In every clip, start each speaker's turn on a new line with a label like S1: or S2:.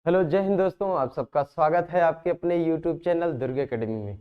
S1: Hello जय हिंद दोस्तों, आप सबका स्वागत है आपके अपने YouTube चैनल दुर्ग एकेडमी में।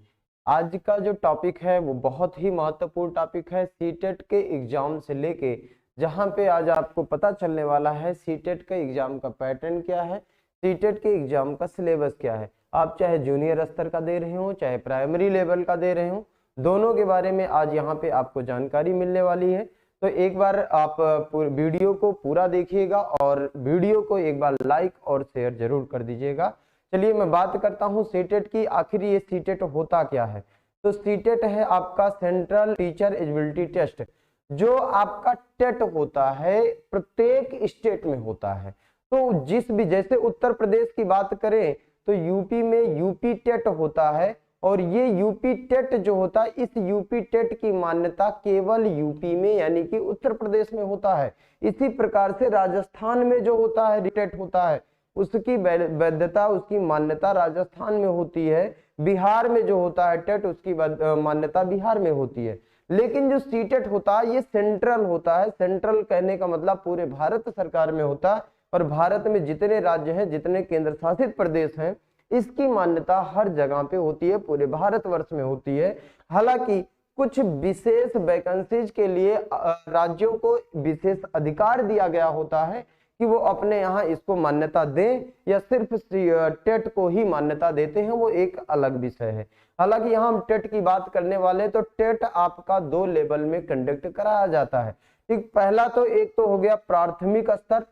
S1: आज का जो टॉपिक है वो बहुत ही महत्वपूर्ण टॉपिक है सीटेट के एग्जाम से लेके, जहां पे आज आपको पता चलने वाला है सीटेट के एग्जाम का पैटर्न क्या है, सीटेट के एग्जाम का सिलेबस क्या है। आप चाहे जूनियर स्तर का दे रहे हो चाहे प्राइमरी लेवल का दे रहे हो, दोनों के बारे में आज यहाँ पे आपको जानकारी मिलने वाली है। तो एक बार आप वीडियो को पूरा देखिएगा और वीडियो को एक बार लाइक और शेयर जरूर कर दीजिएगा। चलिए मैं बात करता हूं सीटेट की। आखिर ये सीटेट होता क्या है? तो सीटेट है आपका सेंट्रल टीचर एलिजिबिलिटी टेस्ट, जो आपका टेट होता है प्रत्येक स्टेट में होता है। तो जिस भी, जैसे उत्तर प्रदेश की बात करें तो यूपी में यूपी टेट होता है, और ये यूपी टेट जो होता है, इस यूपी टेट की मान्यता केवल यूपी में यानी कि उत्तर प्रदेश में होता है। इसी प्रकार से राजस्थान में जो होता है टेट होता है, उसकी वैधता उसकी मान्यता राजस्थान में होती है। बिहार में जो होता है टेट, उसकी मान्यता बिहार में होती है। लेकिन जो सीटेट होता है ये सेंट्रल होता है। सेंट्रल कहने का मतलब पूरे भारत सरकार में होता है, और भारत में जितने राज्य हैं, जितने केंद्र शासित प्रदेश हैं, इसकी मान्यता हर जगह पे होती है, पूरे भारतवर्ष में होती है। हालांकि कुछ विशेष वैकेंसीज के लिए राज्यों को विशेष अधिकार दिया गया होता है कि वो अपने यहाँ इसको मान्यता दें या सिर्फ टेट को ही मान्यता देते हैं, वो एक अलग विषय है। हालांकि यहाँ हम टेट की बात करने वाले हैं, तो टेट आपका 2 लेवल में कंडक्ट कराया जाता है। ठीक, पहला तो एक तो हो गया प्राथमिक स्तर,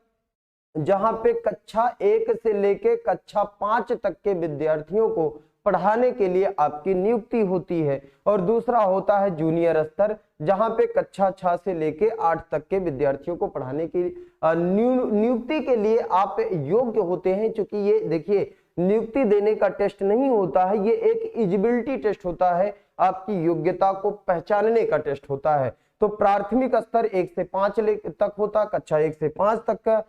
S1: जहां पे कक्षा 1 से लेके कक्षा 5 तक के विद्यार्थियों को पढ़ाने के लिए आपकी नियुक्ति होती है। और दूसरा होता है जूनियर स्तर, जहां पे कक्षा 6 से लेके 8 तक के विद्यार्थियों को पढ़ाने की नियुक्ति के लिए आप योग्य होते हैं। क्योंकि ये देखिए, नियुक्ति देने का टेस्ट नहीं होता है, ये एक एलिजिबिलिटी टेस्ट होता है, आपकी योग्यता को पहचानने का टेस्ट होता है। तो प्राथमिक स्तर 1 से 5 तक होता है, कक्षा 1 से 5 तक का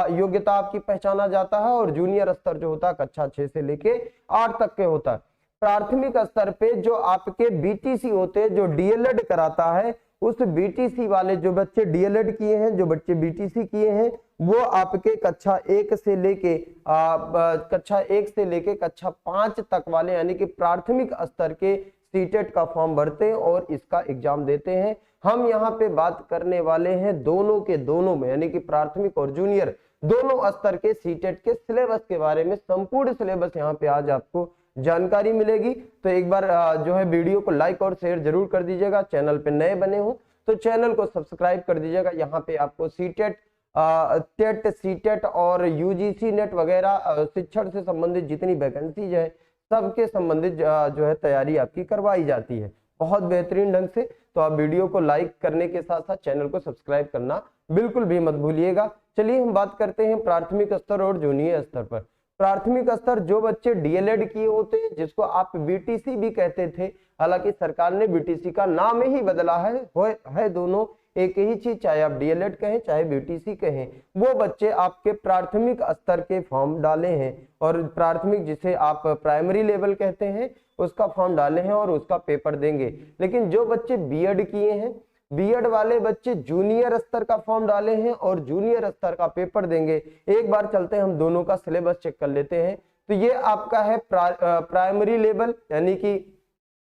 S1: योग्यता आपकी पहचाना जाता है। और जूनियर स्तर जो होता है कक्षा 6 से लेके 8 तक के होता है। प्राथमिक स्तर पे जो आपके बीटीसी होते हैं, जो डीएलएड कराता है, उस बीटीसी वाले जो बच्चे डीएलएड किए हैं, जो बच्चे बीटीसी किए हैं, वो आपके कक्षा 1 से लेके कक्षा 5 तक वाले यानी कि प्राथमिक स्तर के सीटेट का फॉर्म भरते हैं और इसका एग्जाम देते हैं। हम यहाँ पे बात करने वाले हैं दोनों के दोनों में, यानी कि प्राथमिक और जूनियर दोनों स्तर के सीटेट के सिलेबस के बारे में। संपूर्ण सिलेबस यहाँ पे आज आपको जानकारी मिलेगी। तो एक बार जो है वीडियो को लाइक और शेयर जरूर कर दीजिएगा। चैनल पे नए बने हो तो चैनल को सब्सक्राइब कर दीजिएगा। यहाँ पे आपको सीटेट, टेट, सीटेट और यूजीसी नेट वगैरह शिक्षण से संबंधित जितनी वैकेंसीज है, सबके संबंधित जो है तैयारी आपकी करवाई जाती है बहुत बेहतरीन ढंग से। तो आप वीडियो को लाइक करने के साथ साथ चैनल को सब्सक्राइब करना बिल्कुल भी मत भूलिएगा। चलिए हम बात करते हैं प्राथमिक स्तर और जूनियर स्तर पर। प्राथमिक स्तर जो बच्चे डीएलएड किए होते हैं, जिसको आप बीटीसी भी कहते थे, हालांकि सरकार ने बीटीसी का नाम ही बदला है दोनों एक ही चीज, चाहे आप डीएलएड कहें चाहे बीटीसी कहें, वो बच्चे आपके प्राथमिक स्तर के फॉर्म डाले हैं। और प्राथमिक जिसे आप प्राइमरी लेवल कहते हैं, उसका फॉर्म डाले हैं और उसका पेपर देंगे। लेकिन जो बच्चे बीएड किए हैं, बीएड वाले बच्चे जूनियर स्तर का फॉर्म डाले हैं और जूनियर स्तर का पेपर देंगे। एक बार चलते हैं हम दोनों का सिलेबस चेक कर लेते हैं। तो ये आपका है प्राइमरी लेवल, यानी कि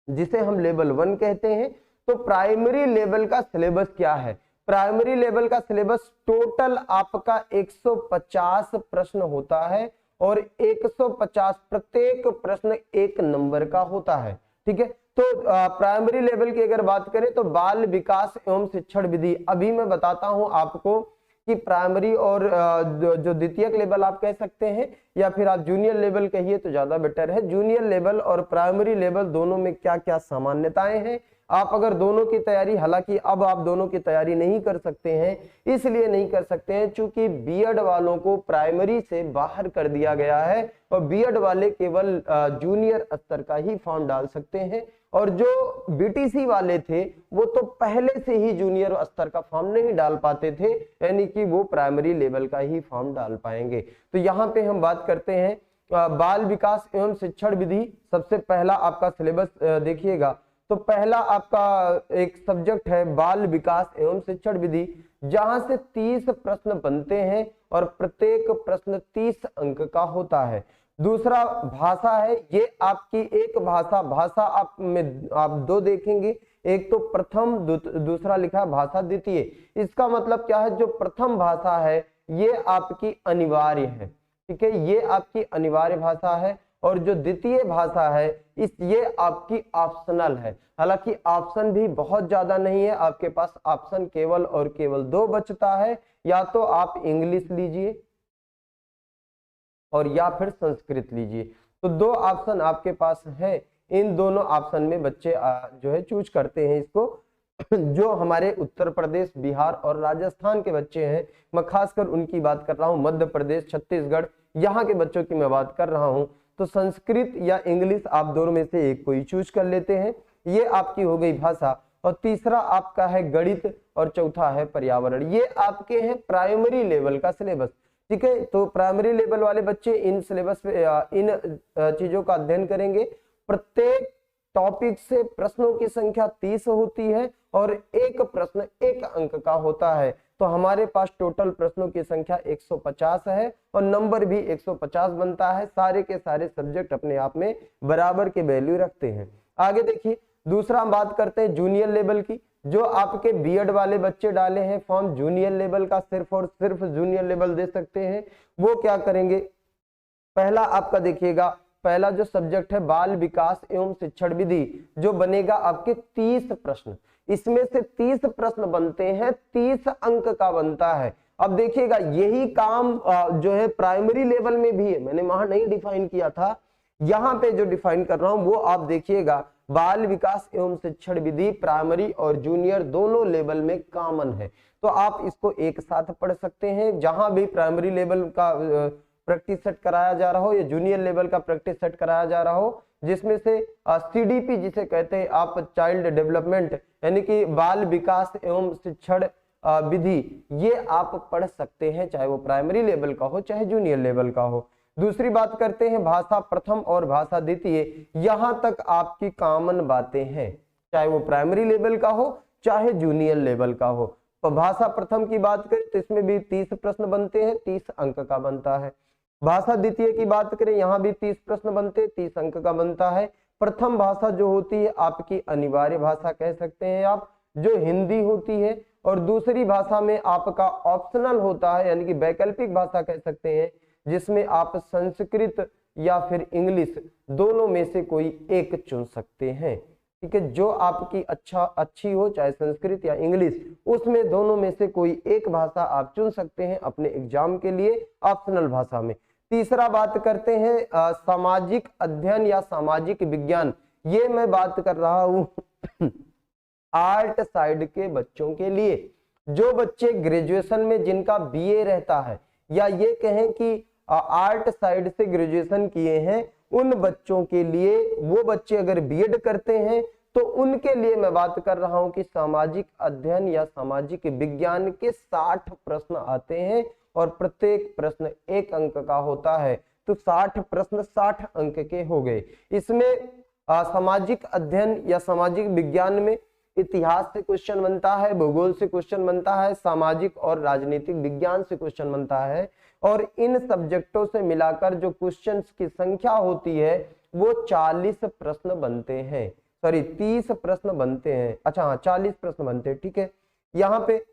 S1: जिसे हम लेवल 1 कहते हैं। तो प्राइमरी लेवल का सिलेबस क्या है? प्राइमरी लेवल का सिलेबस टोटल आपका 150 प्रश्न होता है, और 150 प्रत्येक प्रश्न 1 नंबर का होता है। ठीक है, तो प्राइमरी लेवल की अगर बात करें तो बाल विकास एवं शिक्षण विधि, अभी मैं बताता हूं आपको कि प्राइमरी और जो द्वितीयक लेवल आप कह सकते हैं, या फिर आप जूनियर लेवल कहिए तो ज्यादा बेटर है। जूनियर लेवल और प्राइमरी लेवल दोनों में क्या क्या सामान्यताएं हैं। आप अगर दोनों की तैयारी, हालांकि अब आप दोनों की तैयारी नहीं कर सकते हैं, इसलिए नहीं कर सकते हैं क्योंकि बीएड वालों को प्राइमरी से बाहर कर दिया गया है, और बीएड वाले केवल जूनियर स्तर का ही फॉर्म डाल सकते हैं। और जो बीटीसी वाले थे वो तो पहले से ही जूनियर स्तर का फॉर्म नहीं डाल पाते थे, यानी कि वो प्राइमरी लेवल का ही फॉर्म डाल पाएंगे। तो यहाँ पे हम बात करते हैं बाल विकास एवं शिक्षण विधि। सबसे पहला आपका सिलेबस देखिएगा तो पहला आपका एक सब्जेक्ट है बाल विकास एवं शिक्षण विधि, जहां से 30 प्रश्न बनते हैं और प्रत्येक प्रश्न 30 अंक का होता है। दूसरा भाषा है, ये आपकी एक भाषा आप दो देखेंगे, एक तो प्रथम, दूसरा लिखा है भाषा द्वितीय। इसका मतलब क्या है, जो प्रथम भाषा है ये आपकी अनिवार्य है, ठीक है, ये आपकी अनिवार्य भाषा है, और जो द्वितीय भाषा है ये आपकी ऑप्शनल है। हालांकि ऑप्शन भी बहुत ज्यादा नहीं है, आपके पास ऑप्शन केवल और केवल 2 बचता है, या तो आप इंग्लिश लीजिए और या फिर संस्कृत लीजिए। तो 2 ऑप्शन आपके पास है, इन दोनों ऑप्शन में बच्चे जो है चूज करते हैं इसको। जो हमारे उत्तर प्रदेश, बिहार और राजस्थान के बच्चे हैं, मैं खासकर उनकी बात कर रहा हूँ, मध्य प्रदेश, छत्तीसगढ़, यहाँ के बच्चों की मैं बात कर रहा हूँ, तो संस्कृत या इंग्लिश आप दोनों में से एक कोई चूज कर लेते हैं। ये आपकी हो गई भाषा, और तीसरा आपका है गणित, और चौथा है पर्यावरण। ये आपके हैं प्राइमरी लेवल का सिलेबस, ठीक है। तो प्राइमरी लेवल वाले बच्चे इन सिलेबस पे इन चीजों का अध्ययन करेंगे। प्रत्येक टॉपिक से प्रश्नों की संख्या 30 होती है और एक प्रश्न 1 अंक का होता है। तो हमारे पास टोटल प्रश्नों की संख्या 150 है और नंबर भी 150 बनता है। सारे के सारे सब्जेक्ट अपने आप में बराबर के वैल्यू रखते हैं। आगे देखिए, दूसरा हम बात करते हैं जूनियर लेवल की। जो आपके बीएड वाले बच्चे डाले हैं फॉर्म जूनियर लेवल का, सिर्फ और सिर्फ जूनियर लेवल दे सकते हैं, वो क्या करेंगे, पहला आपका देखिएगा, पहला जो सब्जेक्ट है बाल विकास एवं शिक्षण विधि, जो बनेगा आपके 30 प्रश्न। इसमें से 30 प्रश्न बनते हैं, 30 अंक का बनता है। अब देखिएगा यही काम जो है प्राइमरी लेवल में भी है, मैंने वहां नहीं डिफाइन किया था, यहाँ पे जो डिफाइन कर रहा हूं वो आप देखिएगा। बाल विकास एवं शिक्षण विधि प्राइमरी और जूनियर दोनों लेवल में कॉमन है, तो आप इसको एक साथ पढ़ सकते हैं। जहां भी प्राइमरी लेवल का प्रैक्टिस सेट कराया जा रहा हो या जूनियर लेवल का प्रैक्टिस सेट कराया जा रहा हो, जिसमें से सीडीपी जिसे कहते हैं आप, चाइल्ड डेवलपमेंट, यानी कि बाल विकास एवं शिक्षण विधि, ये आप पढ़ सकते हैं, चाहे वो प्राइमरी लेवल का हो चाहे जूनियर लेवल का हो। दूसरी बात करते हैं भाषा प्रथम और भाषा द्वितीय। यहां तक आपकी कॉमन बातें हैं, चाहे वो प्राइमरी लेवल का हो चाहे जूनियर लेवल का हो। तो भाषा प्रथम की बात करें तो इसमें भी 30 प्रश्न बनते हैं, 30 अंक का बनता है। भाषा द्वितीय की बात करें, यहाँ भी 30 प्रश्न बनते, 30 अंक का बनता है। प्रथम भाषा जो होती है आपकी अनिवार्य भाषा कह सकते हैं आप, जो हिंदी होती है, और दूसरी भाषा में आपका ऑप्शनल होता है, यानी कि वैकल्पिक भाषा कह सकते हैं, जिसमें आप संस्कृत या फिर इंग्लिश दोनों में से कोई एक चुन सकते हैं, ठीक है। जो आपकी अच्छी हो, चाहे संस्कृत या इंग्लिश, उसमें दोनों में से कोई एक भाषा आप चुन सकते हैं अपने एग्जाम के लिए ऑप्शनल भाषा में। तीसरा बात करते हैं सामाजिक अध्ययन या सामाजिक विज्ञान। ये मैं बात कर रहा हूं आर्ट साइड के बच्चों के लिए। जो बच्चे ग्रेजुएशन में जिनका बीए रहता है, या ये कहें कि आर्ट साइड से ग्रेजुएशन किए हैं, उन बच्चों के लिए, वो बच्चे अगर बीएड करते हैं तो उनके लिए मैं बात कर रहा हूं कि सामाजिक अध्ययन या सामाजिक विज्ञान के 60 प्रश्न आते हैं और प्रत्येक प्रश्न 1 अंक का होता है। तो 60 प्रश्न 60 अंक के हो गए। इसमें सामाजिक अध्ययन या सामाजिक विज्ञान में इतिहास से क्वेश्चन बनता है, भूगोल से क्वेश्चन बनता है, सामाजिक और राजनीतिक विज्ञान से क्वेश्चन बनता है, और इन सब्जेक्टों से मिलाकर जो क्वेश्चंस की संख्या होती है वो 40 प्रश्न बनते हैं, सॉरी 30 प्रश्न बनते हैं, अच्छा हाँ 40 प्रश्न बनते हैं, ठीक है। यहाँ पे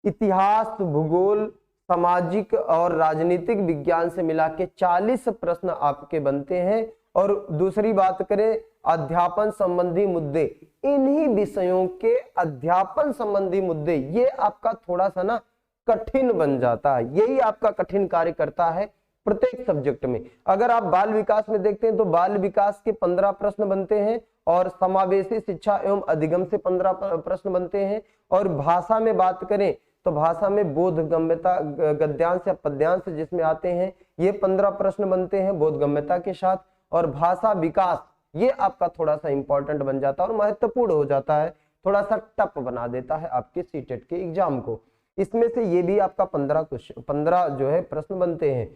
S1: इतिहास, भूगोल, सामाजिक और राजनीतिक विज्ञान से मिला के 40 प्रश्न आपके बनते हैं। और दूसरी बात करें अध्यापन संबंधी मुद्दे, इन्हीं विषयों के अध्यापन संबंधी मुद्दे, ये आपका थोड़ा सा ना कठिन बन जाता है, यही आपका कठिन कार्य करता है प्रत्येक सब्जेक्ट में। अगर आप बाल विकास में देखते हैं तो बाल विकास के 15 प्रश्न बनते हैं, और समावेशी शिक्षा एवं अधिगम से 15 प्रश्न बनते हैं। और भाषा में बात करें तो भाषा में बोधगम्यता, गद्यांश या पद्यांश जिसमें आते हैं, ये 15 प्रश्न बनते हैं बोधगम्यता के साथ। और भाषा विकास ये आपका थोड़ा सा इंपॉर्टेंट बन जाता है और महत्वपूर्ण हो जाता है, थोड़ा सा टफ बना देता है आपके सीटेट के एग्जाम को। इसमें से ये भी आपका 15 जो है प्रश्न बनते हैं।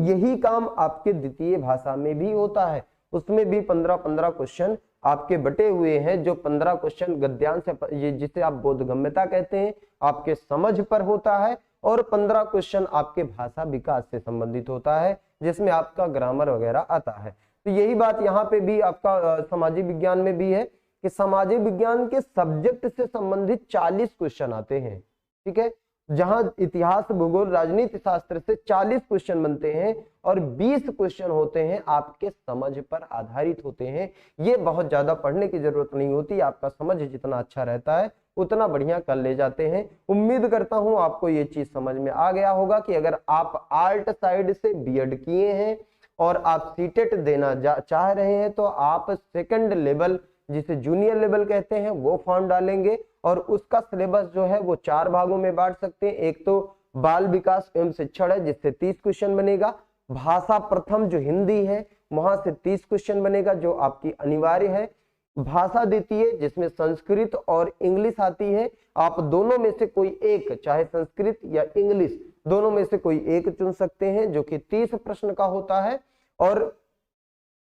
S1: यही काम आपके द्वितीय भाषा में भी होता है, उसमें भी 15-15 क्वेश्चन आपके बटे हुए हैं, जो 15 क्वेश्चन गद्यांश ये जिसे आप बोधगम्यता कहते हैं आपके समझ पर होता है, और 15 क्वेश्चन आपके भाषा विकास से संबंधित होता है, जिसमें आपका ग्रामर वगैरह आता है। तो यही बात यहाँ पे भी आपका सामाजिक विज्ञान में भी है कि सामाजिक विज्ञान के सब्जेक्ट से संबंधित 40 क्वेश्चन आते हैं, ठीक है। जहां इतिहास, भूगोल, राजनीति शास्त्र से 40 क्वेश्चन बनते हैं और 20 क्वेश्चन होते हैं आपके समझ पर आधारित होते हैं। ये बहुत ज्यादा पढ़ने की जरूरत नहीं होती, आपका समझ जितना अच्छा रहता है उतना बढ़िया कर ले जाते हैं। उम्मीद करता हूं आपको ये चीज समझ में आ गया होगा कि अगर आप आर्ट साइड से बीएड किए हैं और आप सीटेट देना चाह रहे हैं तो आप सेकंड लेवल, जिसे जूनियर लेवल कहते हैं, वो फॉर्म डालेंगे और उसका सिलेबस जो है वो 4 भागों में बांट सकते हैं। एक तो बाल विकास एवं शिक्षण है, जिससे 30 क्वेश्चन बनेगा। भाषा प्रथम जो हिंदी है, वहां से 30 क्वेश्चन बनेगा, जो आपकी अनिवार्य है। भाषा द्वितीय, जिसमें संस्कृत और इंग्लिश आती है, आप दोनों में से कोई एक, चाहे संस्कृत या इंग्लिश, दोनों में से कोई एक चुन सकते हैं, जो कि 30 प्रश्न का होता है। और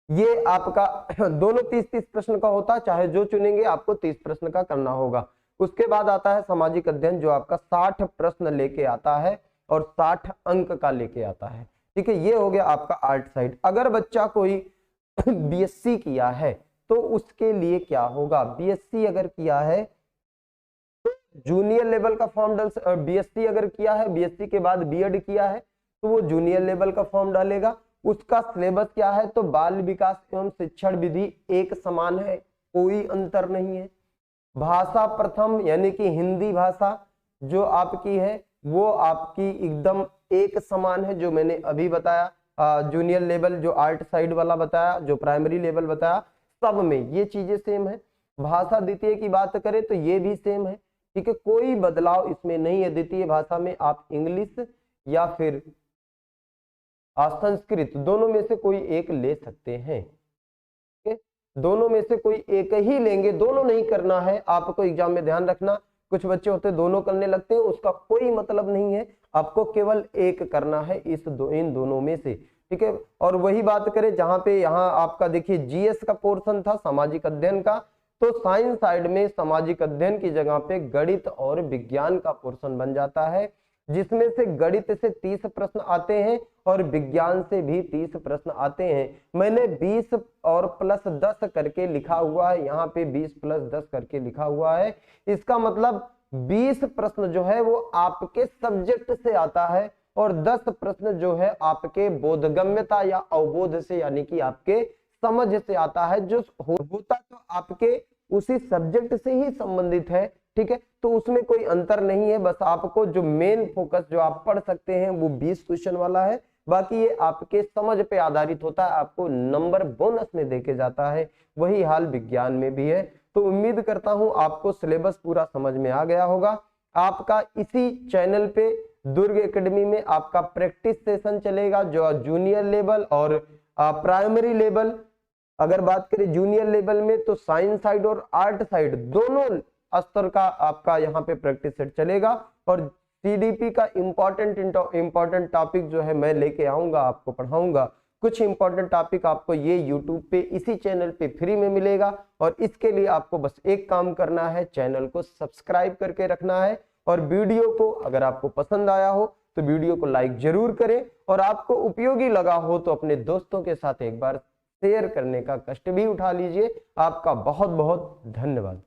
S1: ये आपका दोनों 30-30 प्रश्न का होता है, चाहे जो चुनेंगे आपको 30 प्रश्न का करना होगा। उसके बाद आता है सामाजिक अध्ययन, जो आपका 60 प्रश्न लेके आता है और 60 अंक का लेके आता है, ठीक है। ये हो गया आपका आर्ट साइड। अगर बच्चा कोई बीएससी किया है तो उसके लिए क्या होगा? बीएससी अगर किया है तो जूनियर लेवल का फॉर्म डाल, बीएससी अगर किया है, बीएससी के बाद बीएड किया है तो वो जूनियर लेवल का फॉर्म डालेगा। उसका सिलेबस क्या है? तो बाल विकास एवं शिक्षण विधि एक समान है, कोई अंतर नहीं है। भाषा प्रथम यानी कि हिंदी भाषा जो आपकी है वो आपकी एकदम एक समान है, जो मैंने अभी बताया। जूनियर लेवल जो आर्ट साइड वाला बताया, जो प्राइमरी लेवल बताया, सब में ये चीजें सेम है। भाषा द्वितीय की बात करें तो ये भी सेम है, ठीक है, कोई बदलाव इसमें नहीं है। द्वितीय भाषा में आप इंग्लिश या फिर संस्कृत, दोनों में से कोई एक ले सकते हैं, ठीक है। दोनों में से कोई एक ही लेंगे, दोनों नहीं करना है। आपको एग्जाम में ध्यान रखना, कुछ बच्चे होते दोनों करने लगते हैं, उसका कोई मतलब नहीं है, आपको केवल एक करना है इन दोनों में से, ठीक है। और वही बात करें जहां पे यहाँ आपका देखिए जीएस का पोर्शन था सामाजिक अध्ययन का, तो साइंस साइड में सामाजिक अध्ययन की जगह पे गणित और विज्ञान का पोर्शन बन जाता है, जिसमें से गणित से 30 प्रश्न आते हैं और विज्ञान से भी 30 प्रश्न आते हैं। मैंने 20 और प्लस 10 करके लिखा हुआ है, यहाँ पे 20 प्लस 10 करके लिखा हुआ है। इसका मतलब 20 प्रश्न जो है वो आपके सब्जेक्ट से आता है और 10 प्रश्न जो है आपके बोधगम्यता या अवबोध से, यानी कि आपके समझ से आता है, जो होता तो आपके उसी सब्जेक्ट से ही संबंधित है, ठीक है। तो उसमें कोई अंतर नहीं है, बस आपको जो मेन फोकस जो आप पढ़ सकते हैं वो 20 क्वेश्चन वाला है, बाकी ये आपके समझ पे आधारित होता है, आपको नंबर बोनस में देके जाता है। वही हाल विज्ञान में भी है। तो उम्मीद करता हूं आपको सिलेबस पूरा समझ में आ गया होगा। आपका इसी चैनल पे दुर्ग एकेडमी में आपका प्रैक्टिस सेशन चलेगा, जो जूनियर लेवल और प्राइमरी लेवल। अगर बात करें जूनियर लेवल में तो साइंस साइड और आर्ट साइड दोनों स्तर का आपका यहाँ पे प्रैक्टिस सेट चलेगा। और सीडीपी का इंपॉर्टेंट टॉपिक जो है मैं लेके आऊंगा, आपको पढ़ाऊंगा। कुछ इंपॉर्टेंट टॉपिक आपको ये यूट्यूब पे इसी चैनल पे फ्री में मिलेगा, और इसके लिए आपको बस एक काम करना है, चैनल को सब्सक्राइब करके रखना है। और वीडियो को अगर आपको पसंद आया हो तो वीडियो को लाइक जरूर करें, और आपको उपयोगी लगा हो तो अपने दोस्तों के साथ एक बार शेयर करने का कष्ट भी उठा लीजिए। आपका बहुत बहुत धन्यवाद।